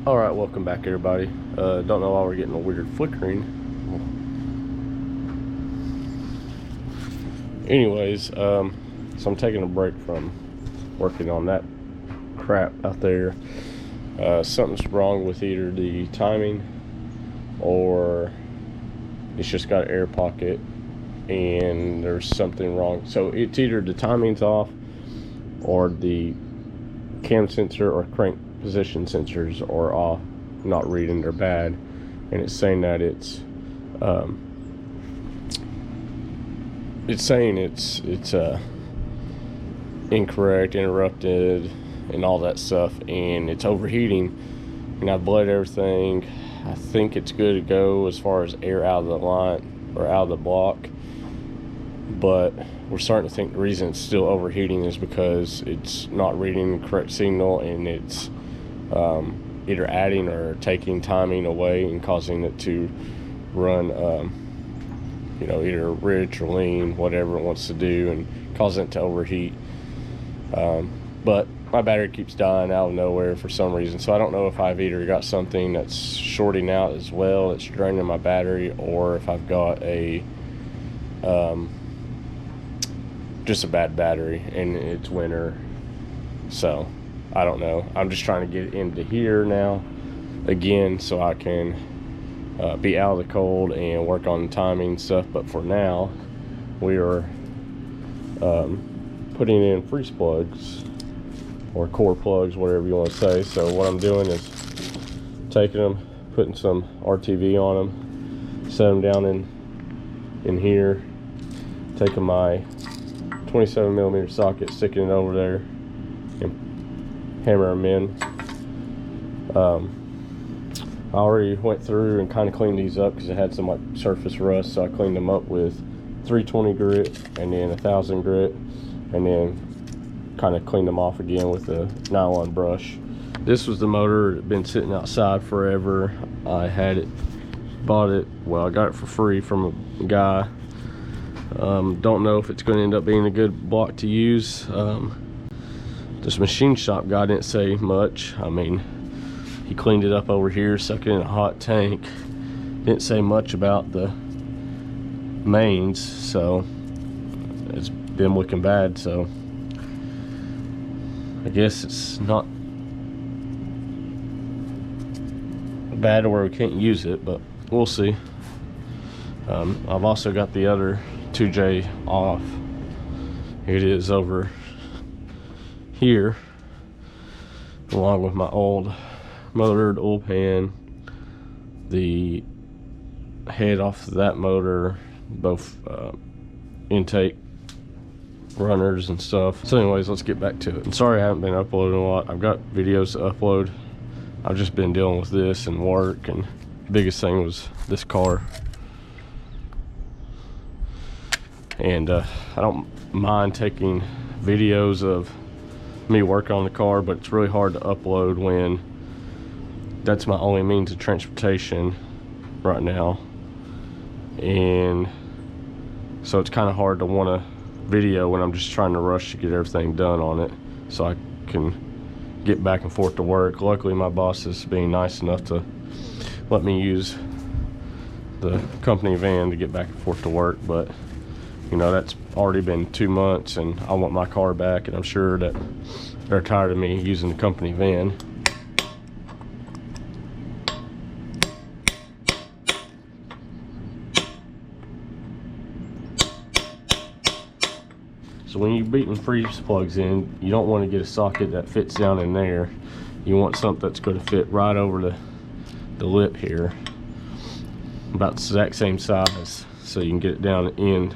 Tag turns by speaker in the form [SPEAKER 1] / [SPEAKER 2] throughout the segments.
[SPEAKER 1] All right, welcome back, everybody. Don't know why we're getting a weird flickering. Anyways, so I'm taking a break from working on that crap out there. Something's wrong with either the timing or it's just got an air pocket and there's something wrong. So it's either the timing's off or the cam sensor or crank position sensors are off, not reading, they're bad, and it's saying that it's incorrect, interrupted, and all that stuff, and it's overheating. And I've bled everything. I think it's good to go as far as air out of the line or out of the block, but we're starting to think the reason it's still overheating is because it's not reading the correct signal, and it's either adding or taking timing away and causing it to run either rich or lean, whatever it wants to do, and causing it to overheat. But my battery keeps dying out of nowhere for some reason, so I don't know if I've either got something that's shorting out as well, it's draining my battery, or if I've got a just a bad battery and it's winter. So I don't know. I'm just trying to get into here now again so I can be out of the cold and work on the timing stuff. But for now, we are putting in freeze plugs or core plugs, whatever you want to say. So what I'm doing is taking them, putting some RTV on them, set them down in here, taking my 27mm socket, sticking it over there, and hammer them in. I already went through and kind of cleaned these up because it had some like surface rust, so I cleaned them up with 320 grit and then 1000 grit, and then kind of cleaned them off again with a nylon brush. This was the motor. It had been sitting outside forever. I had it, bought it, well, I got it for free from a guy. Don't know if it's going to end up being a good block to use. This machine shop guy didn't say much. I mean, he cleaned it up over here, stuck it in a hot tank. Didn't say much about the mains, so it's been looking bad. So I guess it's not bad to where we can't use it, but we'll see. I've also got the other 2J off. It is over here, along with my old motored oil pan, the head off of that motor, both intake runners and stuff. So anyways, let's get back to it. I'm sorry I haven't been uploading a lot. I've got videos to upload. I've just been dealing with this and work, and the biggest thing was this car. And I don't mind taking videos of me working on the car, but it's really hard to upload when that's my only means of transportation right now. And so it's kind of hard to want to video when I'm just trying to rush to get everything done on it so I can get back and forth to work. Luckily, my boss is being nice enough to let me use the company van to get back and forth to work, but you know, that's already been 2 months and I want my car back, and I'm sure that they're tired of me using the company van. So when you're beating freeze plugs in, you don't want to get a socket that fits down in there. You want something that's going to fit right over the lip here, about the exact same size, so you can get it down in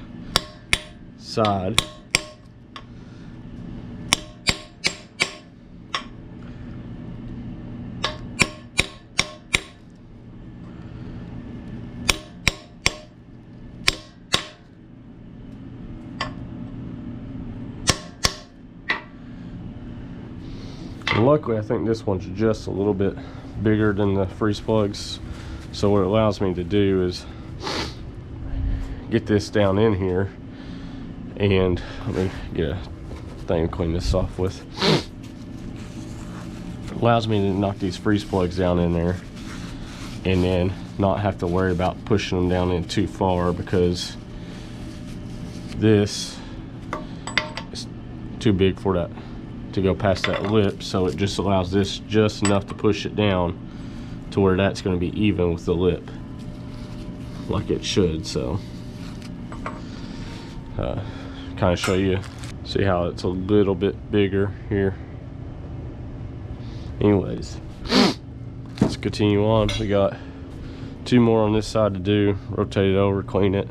[SPEAKER 1] side. And luckily, I think this one's just a little bit bigger than the freeze plugs, so what it allows me to do is get this down in here. And let me get a thing to clean this off with. Allows me to knock these freeze plugs down in there and then not have to worry about pushing them down in too far, because this is too big for that to go past that lip. So it just allows this just enough to push it down to where that's going to be even with the lip, like it should. So kind of show you, see how it's a little bit bigger here. Anyways, let's continue on. We got 2 more on this side to do. Rotate it over, clean it.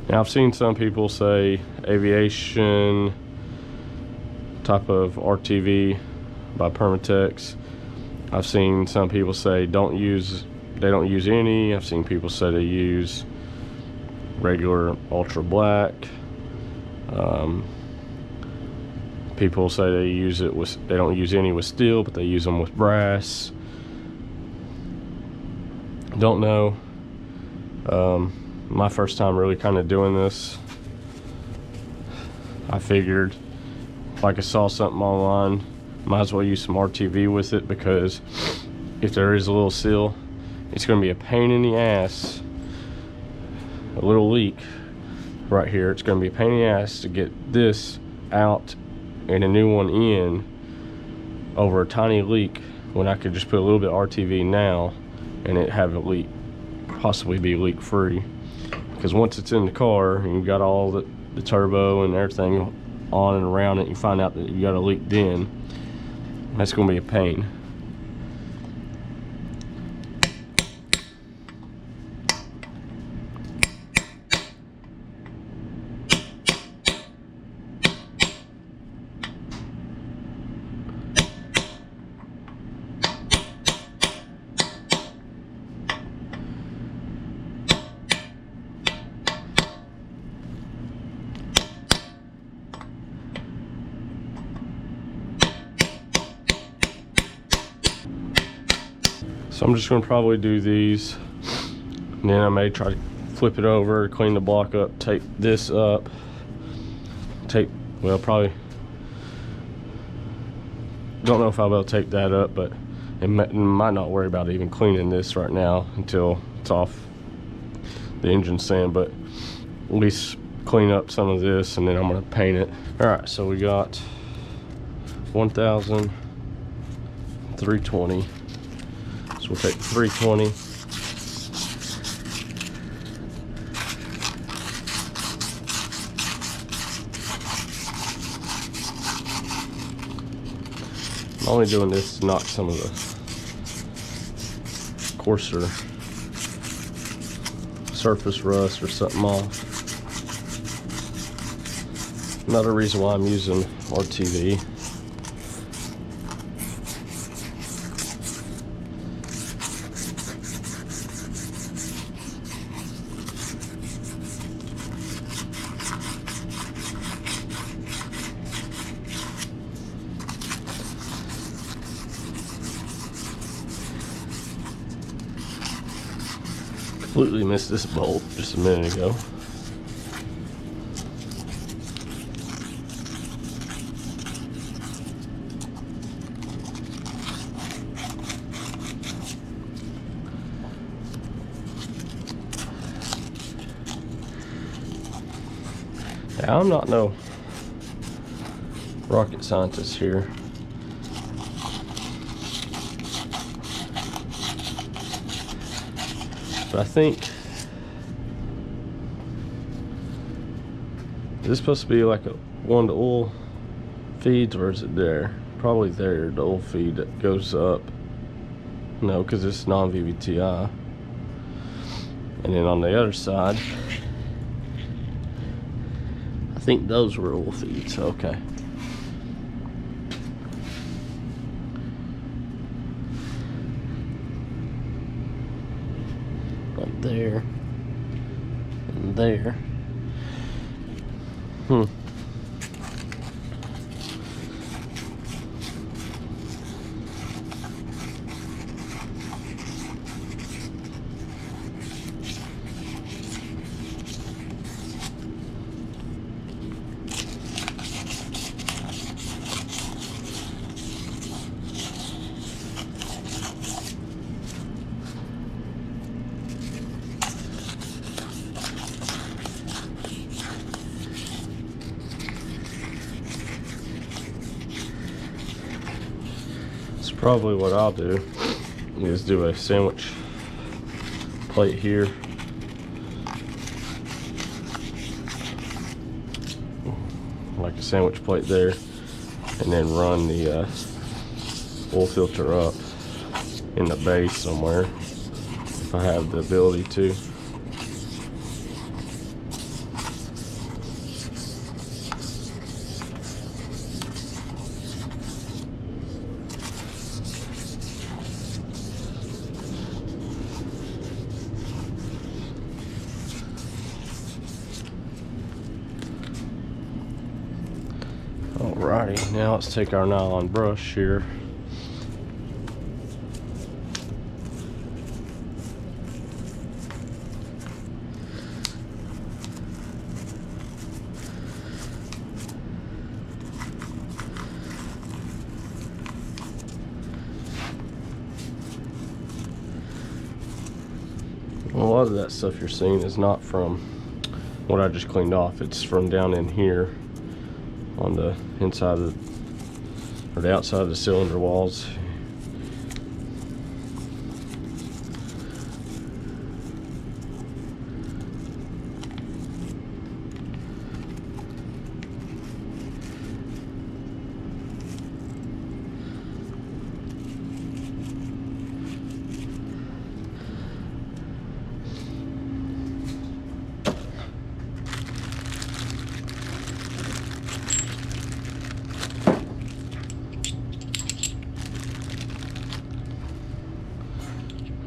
[SPEAKER 1] Now, I've seen some people say aviation type of RTV by Permatex. I've seen some people say they don't use any. I've seen people say they use regular ultra black. People say they use it with, they don't use any with steel, but they use them with brass. Don't know. My first time really kind of doing this. I figured, like, I saw something online, might as well use some RTV with it, because if there is a little seal, it's going to be a pain in the ass. A little leak right here, it's going to be a pain in the ass to get this out and a new one in over a tiny leak, when I could just put a little bit of RTV now and it have a leak, possibly be leak free. Because once it's in the car and you've got all the turbo and everything on and around it, you find out that you got a leaked in, that's going to be a pain. So I'm just going to probably do these, and then I may try to flip it over, clean the block up, tape this up, well, probably, don't know if I'll be able to tape that up, but might not worry about even cleaning this right now until it's off the engine sand, but at least clean up some of this, and then I'm going to paint it. All right, so we got 1,320. So we'll take 320. I'm only doing this to knock some of the coarser surface rust or something off. Another reason why I'm using RTV. Completely missed this bolt just a minute ago. Now, I'm not no rocket scientist here. But I think, is this supposed to be like a one to oil feeds, or is it there? Probably there, the oil feed that goes up. No, because it's non-VVTi. And then on the other side, I think those were oil feeds. Okay. There and there. So probably what I'll do is do a sandwich plate here. Like a sandwich plate there, and then run the oil filter up in the base somewhere if I have the ability to. Alrighty, now let's take our nylon brush here. A lot of that stuff you're seeing is not from what I just cleaned off. It's from down in here on the inside of the, or the outside of the cylinder walls.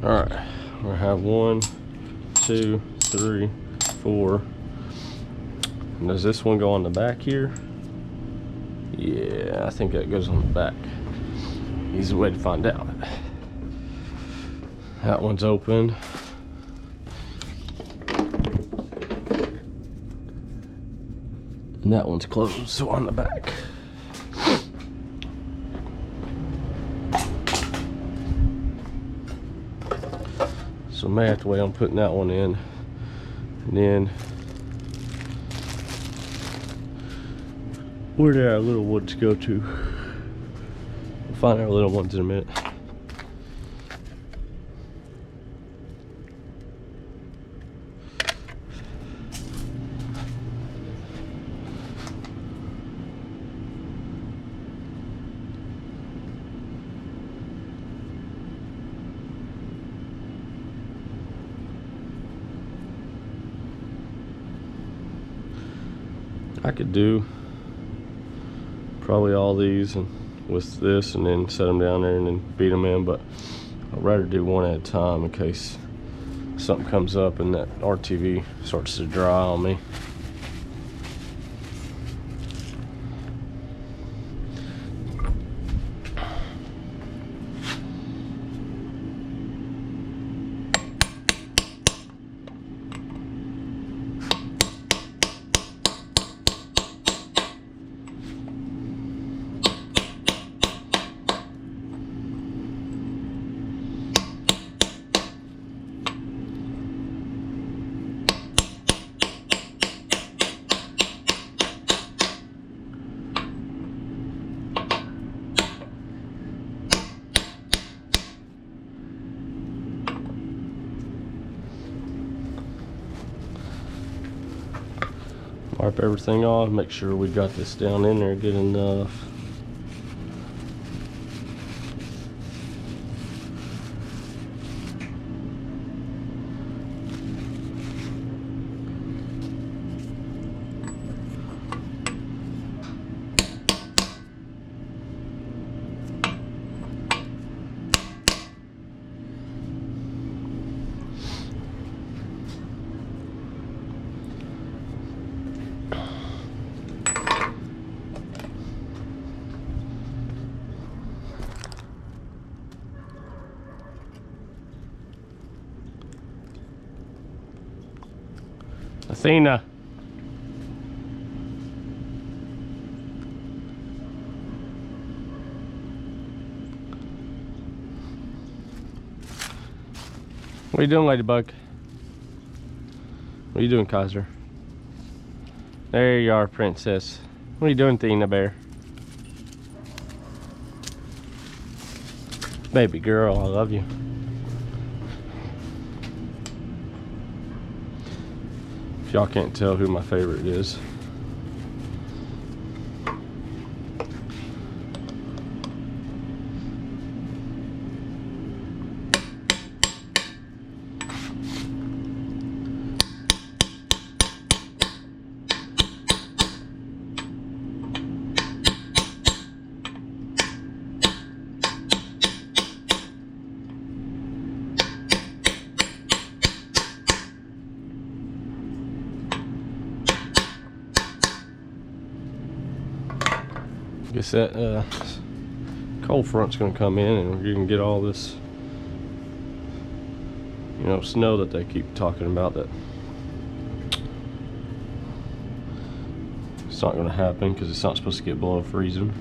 [SPEAKER 1] Alright, we're gonna have 1, 2, 3, 4. And does this one go on the back here? Yeah, I think that goes on the back. Easy way to find out. That one's open. And that one's closed, so on the back. So I may have to wait on putting that one in. And then, where did our little ones go to? We'll find our little ones in a minute. I could do probably all these and with this and then set them down there and then beat them in, but I'd rather do one at a time in case something comes up and that RTV starts to dry on me. Wipe everything off, make sure we got this down in there good enough. Athena. What are you doing, Ladybug? What are you doing, Kaiser? There you are, Princess. What are you doing, Athena Bear? Baby girl, I love you. If y'all can't tell who my favorite is. Guess that cold front's gonna come in and we're gonna get all this, you know, snow that they keep talking about. That it's not gonna happen because it's not supposed to get below freezing.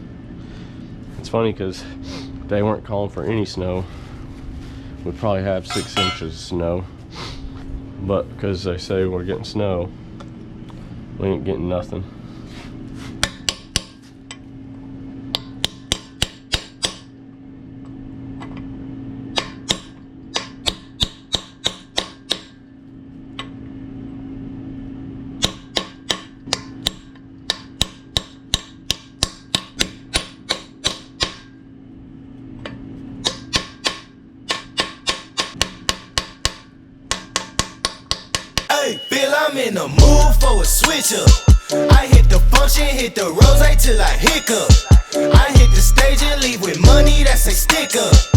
[SPEAKER 1] It's funny because if they weren't calling for any snow, we'd probably have 6 inches of snow, but because they say we're getting snow, we ain't getting nothing.
[SPEAKER 2] Hey, feel I'm in the mood for a switch up. I hit the function, hit the rose till I hiccup. I hit the stage and leave with money that's a stick up.